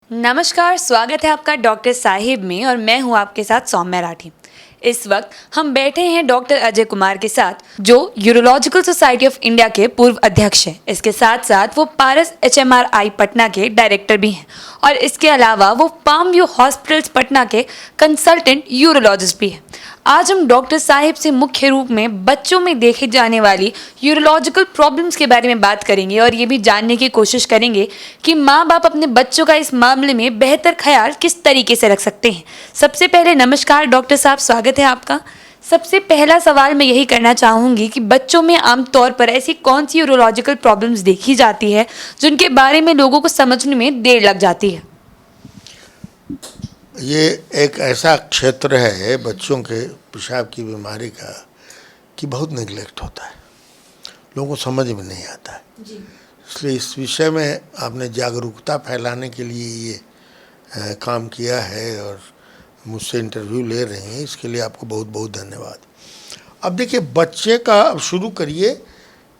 नमस्कार, स्वागत है आपका डॉक्टर साहिब में और मैं हूं आपके साथ सौम्या राठी। इस वक्त हम बैठे हैं डॉक्टर अजय कुमार के साथ, जो यूरोलॉजिकल सोसाइटी ऑफ इंडिया के पूर्व अध्यक्ष हैं। इसके साथ साथ वो पारस HMRI पटना के डायरेक्टर भी हैं और इसके अलावा वो पाम व्यू हॉस्पिटल्स पटना के कंसल्टेंट यूरोलॉजिस्ट भी हैं। आज हम डॉक्टर साहिब से मुख्य रूप में बच्चों में देखे जाने वाली यूरोलॉजिकल प्रॉब्लम्स के बारे में बात करेंगे और ये भी जानने की कोशिश करेंगे कि माँ बाप अपने बच्चों का इस मामले में बेहतर ख्याल किस तरीके से रख सकते हैं। सबसे पहले नमस्कार डॉक्टर साहब, स्वागत है आपका। सबसे पहला सवाल मैं यही करना चाहूँगी कि बच्चों में आमतौर पर ऐसी कौन सी यूरोलॉजिकल प्रॉब्लम्स देखी जाती है जिनके बारे में लोगों को समझने में देर लग जाती है। ये एक ऐसा क्षेत्र है बच्चों के पेशाब की बीमारी का कि बहुत नेग्लेक्ट होता है, लोगों को समझ में नहीं आता है। इसलिए इस विषय में आपने जागरूकता फैलाने के लिए ये काम किया है और मुझसे इंटरव्यू ले रहे हैं, इसके लिए आपको बहुत बहुत धन्यवाद। अब देखिए, बच्चे का अब शुरू करिए।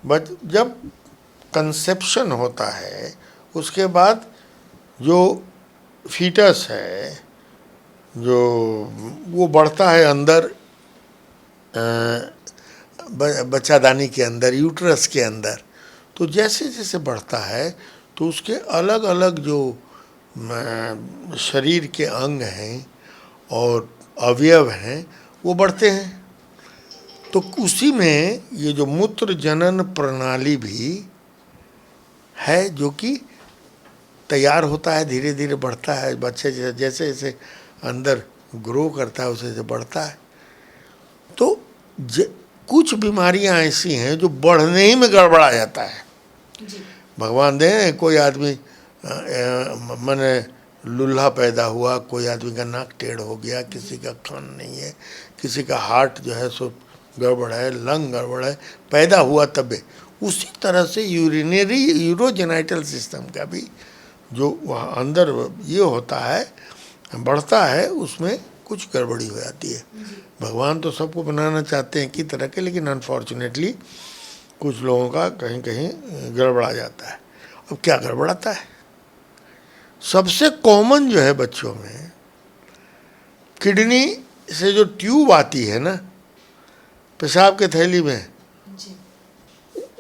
जब कंसेप्शन होता है उसके बाद जो फीटस है, जो वो बढ़ता है अंदर बच्चादानी के अंदर, यूट्रस के अंदर। तो जैसे जैसे बढ़ता है तो उसके अलग अलग जो शरीर के अंग हैं और अवयव हैं वो बढ़ते हैं। तो उसी में ये जो मूत्र जनन प्रणाली भी है जो कि तैयार होता है, धीरे धीरे बढ़ता है। बच्चे जैसे जैसे अंदर ग्रो करता है उसे बढ़ता है। तो कुछ बीमारियां ऐसी हैं जो बढ़ने ही में गड़बड़ा जाता है। भगवान दे, कोई आदमी माने लूल्हा पैदा हुआ, कोई आदमी का नाक टेढ़ हो गया, किसी का कान नहीं है, किसी का हार्ट जो है सो गड़बड़ है, लंग गड़बड़ है, पैदा हुआ तबे। उसी तरह से यूरोजेनाइटल सिस्टम का भी जो वहाँ अंदर ये होता है, बढ़ता है, उसमें कुछ गड़बड़ी हो जाती है। भगवान तो सबको बनाना चाहते हैं की तरह के, लेकिन अनफॉर्चुनेटली कुछ लोगों का कहीं कहीं गड़बड़ा जाता है। अब क्या गड़बड़ाता है? सबसे कॉमन जो है बच्चों में, किडनी से जो ट्यूब आती है ना पेशाब के थैली में,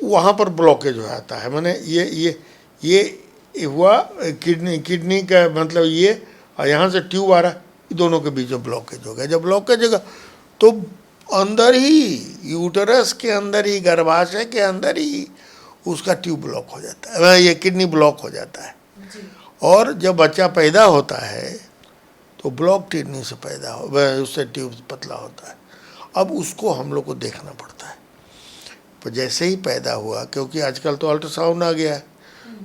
वहाँ पर ब्लॉकेज हो जाता है। माने ये हुआ किडनी का मतलब ये, और यहाँ से ट्यूब आ रहा, दोनों के बीच में ब्लॉकेज हो गया। जब ब्लॉकेज होगा तो अंदर ही, यूटरस के अंदर ही, गर्भाशय के अंदर ही उसका ट्यूब ब्लॉक हो जाता है, ये किडनी ब्लॉक हो जाता है। और जब बच्चा पैदा होता है तो ब्लॉक किडनी से पैदा हो, उससे ट्यूब पतला होता है। अब उसको हम लोग को देखना पड़ता है। तो जैसे ही पैदा हुआ, क्योंकि आजकल तो अल्ट्रासाउंड आ गया है,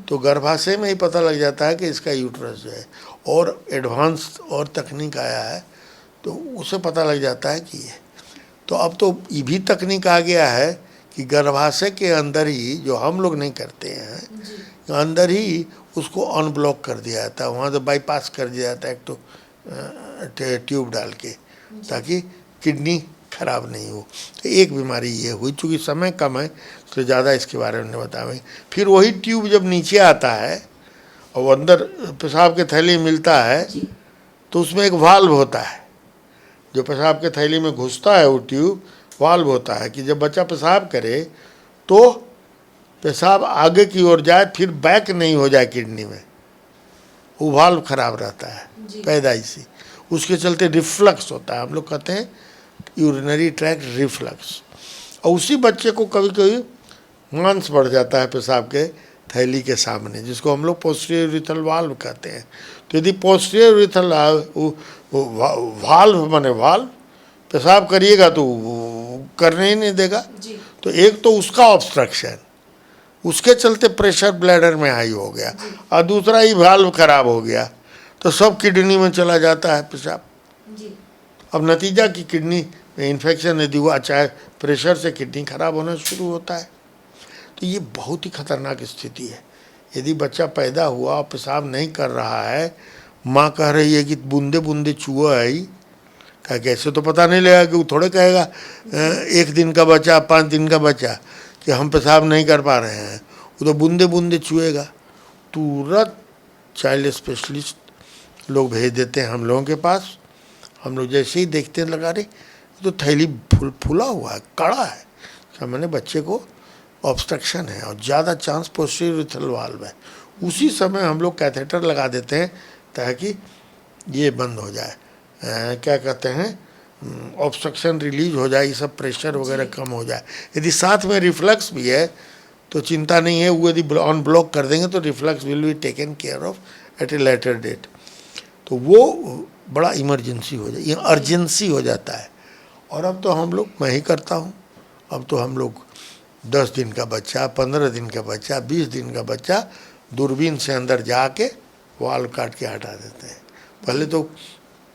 तो गर्भाशय में ही पता लग जाता है कि इसका यूट्रस जो है, और एडवांस और तकनीक आया है तो उसे पता लग जाता है कि ये। तो अब तो ये भी तकनीक आ गया है कि गर्भाशय के अंदर ही, जो हम लोग नहीं करते हैं, अंदर ही उसको अनब्लॉक कर दिया जाता है, वहाँ से बाईपास कर दिया जाता है एक तो ट्यूब डाल के, ताकि किडनी खराब नहीं हो। तो एक बीमारी ये हुई, चूँकि समय कम है इसलिए ज़्यादा इसके बारे में बताएंगे। फिर वही ट्यूब जब नीचे आता है और अंदर पेशाब के थैली मिलता है, तो उसमें एक वाल्व होता है जो पेशाब के थैली में घुसता है। वो ट्यूब वाल्व होता है कि जब बच्चा पेशाब करे तो पेशाब आगे की ओर जाए, फिर बैक नहीं हो जाए किडनी में। वो वाल्व खराब रहता है पैदाइशी, उसके चलते रिफ्लक्स होता है। हम लोग कहते हैं यूरिनरी ट्रैक्ट रिफ्लक्स। और उसी बच्चे को कभी कभी मांस बढ़ जाता है पेशाब के थैली के सामने, जिसको हम लोग पोस्टीरियर यूरिथ्रल वाल्व कहते हैं। तो यदि पोस्टीरियर यूरिथ्रल वाल्व माने वाल्व पेशाब करिएगा तो करने ही नहीं देगा, तो एक तो उसका ऑब्स्ट्रक्शन, उसके चलते प्रेशर ब्लैडर में हाई हो गया, और दूसरा ही वाल्व खराब हो गया तो सब किडनी में चला जाता है पेशाब। अब नतीजा कि किडनी में इन्फेक्शन यदि हुआ, चाहे प्रेशर से किडनी खराब होना शुरू होता है। तो ये बहुत ही खतरनाक स्थिति है। यदि बच्चा पैदा हुआ और पेशाब नहीं कर रहा है, माँ कह रही है कि बूंदे बूंदे चूहा है ही, क्या कैसे तो पता नहीं लगेगा कि वो थोड़े कहेगा 1 दिन का बच्चा, 5 दिन का बच्चा कि हम पेशाब नहीं कर पा रहे हैं, वो तो बूंदे बूंदे चुएगा। तुरंत चाइल्ड स्पेशलिस्ट लोग भेज देते हैं हम लोगों के पास। हम लोग जैसे ही देखते हैं लगा रहे तो थैली फूला हुआ है, कड़ा है, क्या मैंने बच्चे को ऑब्स्ट्रक्शन है और ज़्यादा चांस पोस्टीरियर यूरेथ्रल वाल्व है। उसी समय हम लोग कैथेटर लगा देते हैं ताकि ये बंद हो जाए, क्या कहते हैं, ऑब्स्ट्रक्शन रिलीज हो जाए, ये सब प्रेशर वगैरह कम हो जाए। यदि साथ में रिफ्लक्स भी है तो चिंता नहीं है, वो यदि ऑन ब्लॉक कर देंगे तो reflux will be taken care of at a later date. तो वो बड़ा इमरजेंसी हो जाए, अर्जेंसी हो जाता है। और अब तो हम लोग, मैं ही करता हूँ, अब तो हम लोग 10 दिन का बच्चा, 15 दिन का बच्चा, 20 दिन का बच्चा दूरबीन से अंदर जाके वाल काट के हटा देते हैं। पहले तो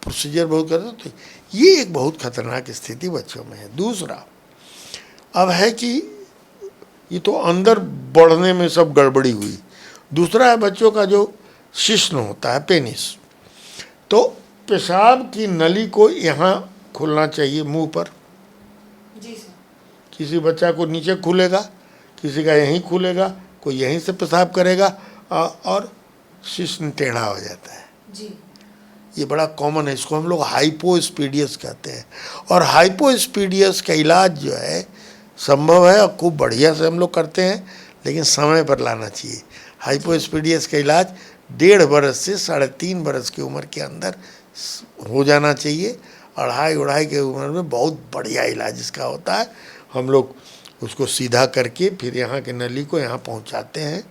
प्रोसीजर बहुत करते थे। ये एक बहुत खतरनाक स्थिति बच्चों में है। दूसरा अब है कि ये तो अंदर बढ़ने में सब गड़बड़ी हुई। दूसरा है बच्चों का जो शिश्न होता है, पेनिस, तो पेशाब की नली को यहाँ खुलना चाहिए मुंह पर। जी सर। किसी बच्चा को नीचे खुलेगा, किसी का यहीं खुलेगा, कोई यहीं से पेशाब करेगा और शिश्न टेढ़ा हो जाता है। जी। ये बड़ा कॉमन है, इसको हम लोग हाइपोस्पीडियस कहते हैं। और हाइपोस्पीडियस का इलाज जो है संभव है और खूब बढ़िया से हम लोग करते हैं, लेकिन समय पर लाना चाहिए। हाइपोस्पीडियस का इलाज 1.5 बरस से 3.5 बरस की उम्र के अंदर हो जाना चाहिए। 2.5 की उम्र में बहुत बढ़िया इलाज इसका होता है। हम लोग उसको सीधा करके फिर यहाँ के नली को यहाँ पहुँचाते हैं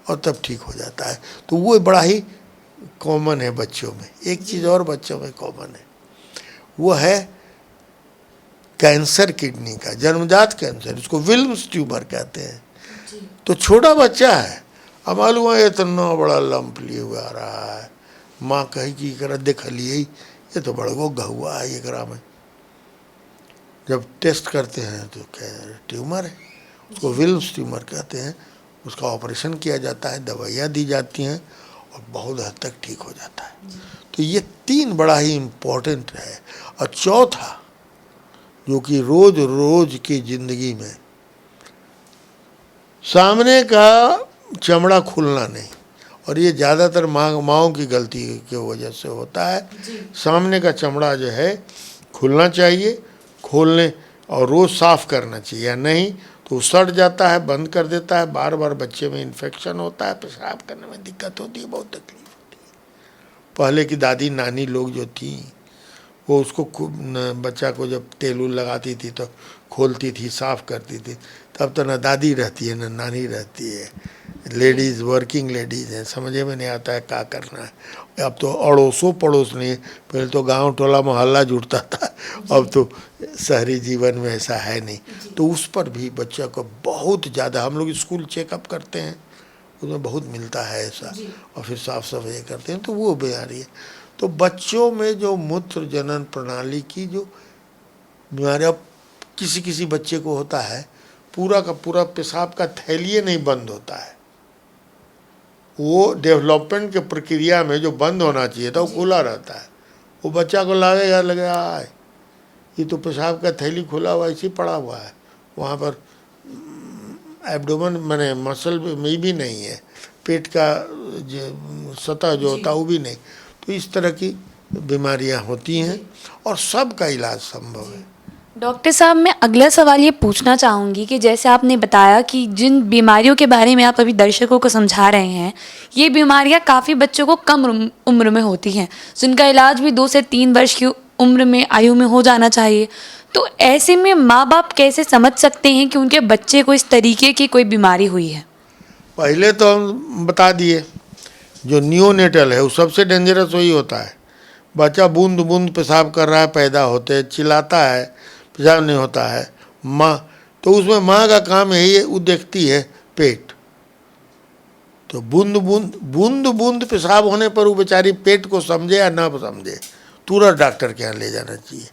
और तब ठीक हो जाता है। तो वो बड़ा ही कॉमन है बच्चों में। एक चीज़ और बच्चों में कॉमन है, वो है कैंसर किडनी का, जन्मजात कैंसर, उसको विल्म्स ट्यूमर कहते हैं। तो छोटा बच्चा है, अब मालूम है इतना बड़ा लंप लिए हुआ आ रहा है, माँ कही कि एकरा देख लिए, ये तो बड़गो गहुआ है एकरा में। जब टेस्ट करते हैं तो क्या ट्यूमर है, उसको विल्म्स ट्यूमर कहते हैं। उसका ऑपरेशन किया जाता है, दवाइयाँ दी जाती हैं और बहुत हद तक ठीक हो जाता है। तो ये 3 बड़ा ही इम्पोर्टेंट है। और चौथा जो कि रोज रोज की जिंदगी में सामने का चमड़ा खुलना नहीं, और ये ज़्यादातर माँओं की गलती की वजह से होता है। सामने का चमड़ा जो है खुलना चाहिए, खोलने और रोज़ साफ़ करना चाहिए, या नहीं तो सड़ जाता है, बंद कर देता है। बार बार बच्चे में इन्फेक्शन होता है, पेशाब करने में दिक्कत होती है, बहुत तकलीफ होती है। पहले की दादी नानी लोग जो थी वो उसको बच्चा को जब तेल उल लगाती थी तो खोलती थी, साफ़ करती थी। तब तो ना दादी रहती है ना नानी रहती है, लेडीज़ वर्किंग लेडीज़ हैं, समझे में नहीं आता है क्या करना है। अब तो अड़ोसों पड़ोस नहीं है, पहले तो गांव टोला मोहल्ला जुड़ता था, अब तो शहरी जीवन में ऐसा है नहीं। तो उस पर भी बच्चा को बहुत ज़्यादा, हम लोग स्कूल चेकअप करते हैं, उसमें बहुत मिलता है ऐसा, और फिर साफ़ सफाई करते हैं, तो वो बीमारी है। तो बच्चों में जो मूत्र जनन प्रणाली की जो बीमारियाँ किसी किसी बच्चे को होता है, पूरा का पूरा पेशाब का थैलिए नहीं बंद होता है, वो डेवलपमेंट के प्रक्रिया में जो बंद होना चाहिए था वो खुला रहता है। वो बच्चा को लगेगा ये तो पेशाब का थैली खुला हुआ इसी पड़ा हुआ है, वहाँ पर एब्डोमेन मैंने मसल में भी नहीं है, पेट का सतह जो होता है वो भी नहीं। तो इस तरह की बीमारियाँ होती हैं और सब का इलाज संभव है। डॉक्टर साहब, मैं अगला सवाल ये पूछना चाहूँगी कि जैसे आपने बताया कि जिन बीमारियों के बारे में आप अभी दर्शकों को समझा रहे हैं, ये बीमारियाँ काफ़ी बच्चों को कम उम्र में होती हैं, जिनका इलाज भी 2 से 3 वर्ष की उम्र में आयु में हो जाना चाहिए। तो ऐसे में माँ बाप कैसे समझ सकते हैं कि उनके बच्चे को इस तरीके की कोई बीमारी हुई है? पहले तो हम बता दिए, जो नियोनेटल है वो सबसे डेंजरस वही होता है। बच्चा बूंद बूंद पेशाब कर रहा है, पैदा होते चिल्लाता है, पेशाब नहीं होता है, माँ तो उसमें माँ का काम यही है, वो देखती है पेट। तो बूंद बूंद पेशाब होने पर वो बेचारी पेट को समझे या ना समझे, तुरंत डॉक्टर के यहाँ ले जाना चाहिए।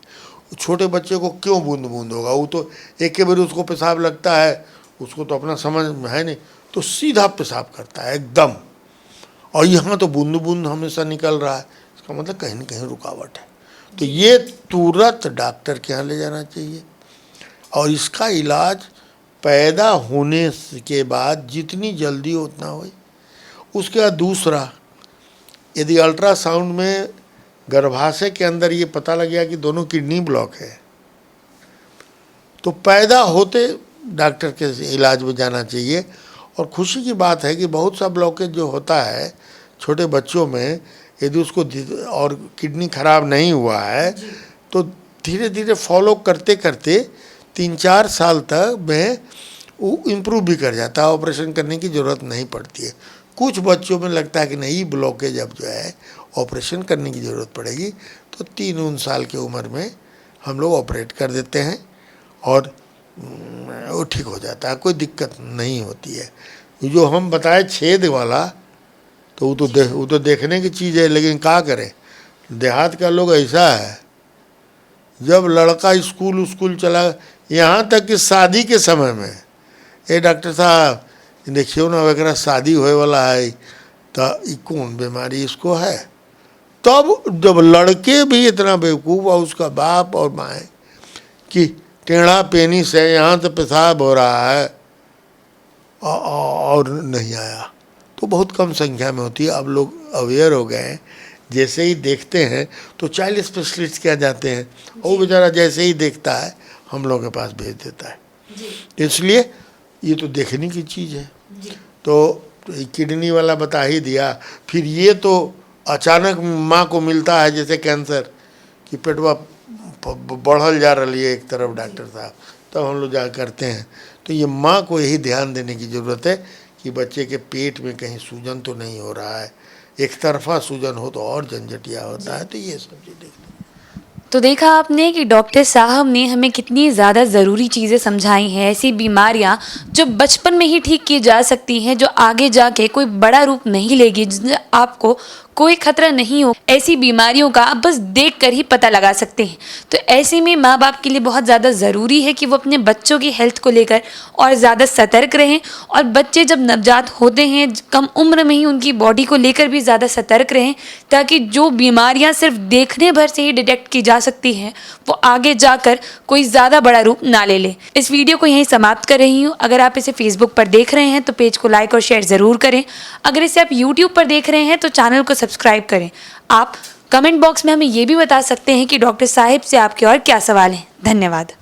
छोटे बच्चे को क्यों बूंद बूंद होगा, वो तो एक के बार उसको पेशाब लगता है, उसको तो अपना समझ है नहीं, तो सीधा पेशाब करता है एकदम। और यहाँ तो बूंद बूंद हमेशा निकल रहा है, इसका मतलब कहीं ना कहीं रुकावट है। तो ये तुरंत डॉक्टर के यहाँ ले जाना चाहिए। और इसका इलाज पैदा होने के बाद जितनी जल्दी उतना हो। उसके बाद दूसरा, यदि अल्ट्रासाउंड में गर्भाशय के अंदर ये पता लग गया कि दोनों किडनी ब्लॉक है, तो पैदा होते डॉक्टर के इलाज में जाना चाहिए। और खुशी की बात है कि बहुत सा ब्लॉकेज जो होता है छोटे बच्चों में, यदि उसको और किडनी खराब नहीं हुआ है तो धीरे धीरे फॉलो करते करते 3-4 साल तक में वो इम्प्रूव भी कर जाता है, ऑपरेशन करने की ज़रूरत नहीं पड़ती है। कुछ बच्चों में लगता है कि नहीं ब्लॉकेज अब जो है ऑपरेशन करने की ज़रूरत पड़ेगी, तो 3 साल की उम्र में हम लोग ऑपरेट कर देते हैं और वो ठीक हो जाता है, कोई दिक्कत नहीं होती है। जो हम बताए छेद वाला, तो वो तो देखने की चीज़ है, लेकिन क्या करें, देहात का लोग ऐसा है, जब लड़का स्कूल चला, यहाँ तक कि शादी के समय में, ए डॉक्टर साहब देखियो ना वगैरह शादी होए वाला है, तो कौन बीमारी इसको है। तब जब लड़के भी इतना बेवकूफ़ और उसका बाप और माँ कि टेढ़ा पेनिस है, यहाँ से पेशाब हो रहा है और नहीं आया, तो बहुत कम संख्या में होती है। अब लोग अवेयर हो गए हैं, जैसे ही देखते हैं तो चाइल्ड स्पेशलिस्ट क्या जाते हैं, वो बेचारा जैसे ही देखता है हम लोग के पास भेज देता है। इसलिए ये तो देखने की चीज़ है। तो किडनी वाला बता ही दिया। फिर ये तो अचानक माँ को मिलता है जैसे कैंसर कि पेटवा बढ़ल जा रही है एक तरफ डॉक्टर साहब, तब हम लोग जा करते हैं। तो ये माँ को यही ध्यान देने की ज़रूरत है कि बच्चे के पेट में कहीं सूजन तो नहीं हो रहा है। एक तरफा सूजन हो तो और झंझटिया होता है। तो ये सब चीज़ देखते हैं। तो देखा आपने कि डॉक्टर साहब ने हमें कितनी ज़्यादा ज़रूरी चीज़ें समझाई हैं, ऐसी बीमारियां जो बचपन में ही ठीक की जा सकती हैं, जो आगे जाके कोई बड़ा रूप नहीं लेगी, जिसमें आपको कोई खतरा नहीं हो। ऐसी बीमारियों का आप बस देख कर ही पता लगा सकते हैं। तो ऐसे में माँ बाप के लिए बहुत ज़्यादा ज़रूरी है कि वो अपने बच्चों की हेल्थ को लेकर और ज़्यादा सतर्क रहें, और बच्चे जब नवजात होते हैं कम उम्र में ही उनकी बॉडी को लेकर भी ज़्यादा सतर्क रहें, ताकि जो बीमारियाँ सिर्फ देखने भर से ही डिटेक्ट की जा सकती हैं वो आगे जाकर कोई ज़्यादा बड़ा रूप ना ले ले। इस वीडियो को यहीं समाप्त कर रही हूँ। अगर आप इसे फेसबुक पर देख रहे हैं तो पेज को लाइक और शेयर ज़रूर करें। अगर इसे आप यूट्यूब पर देख रहे हैं तो चैनल को सब्सक्राइब करें। आप कमेंट बॉक्स में हमें ये भी बता सकते हैं कि डॉक्टर साहिब से आपके और क्या सवाल हैं। धन्यवाद।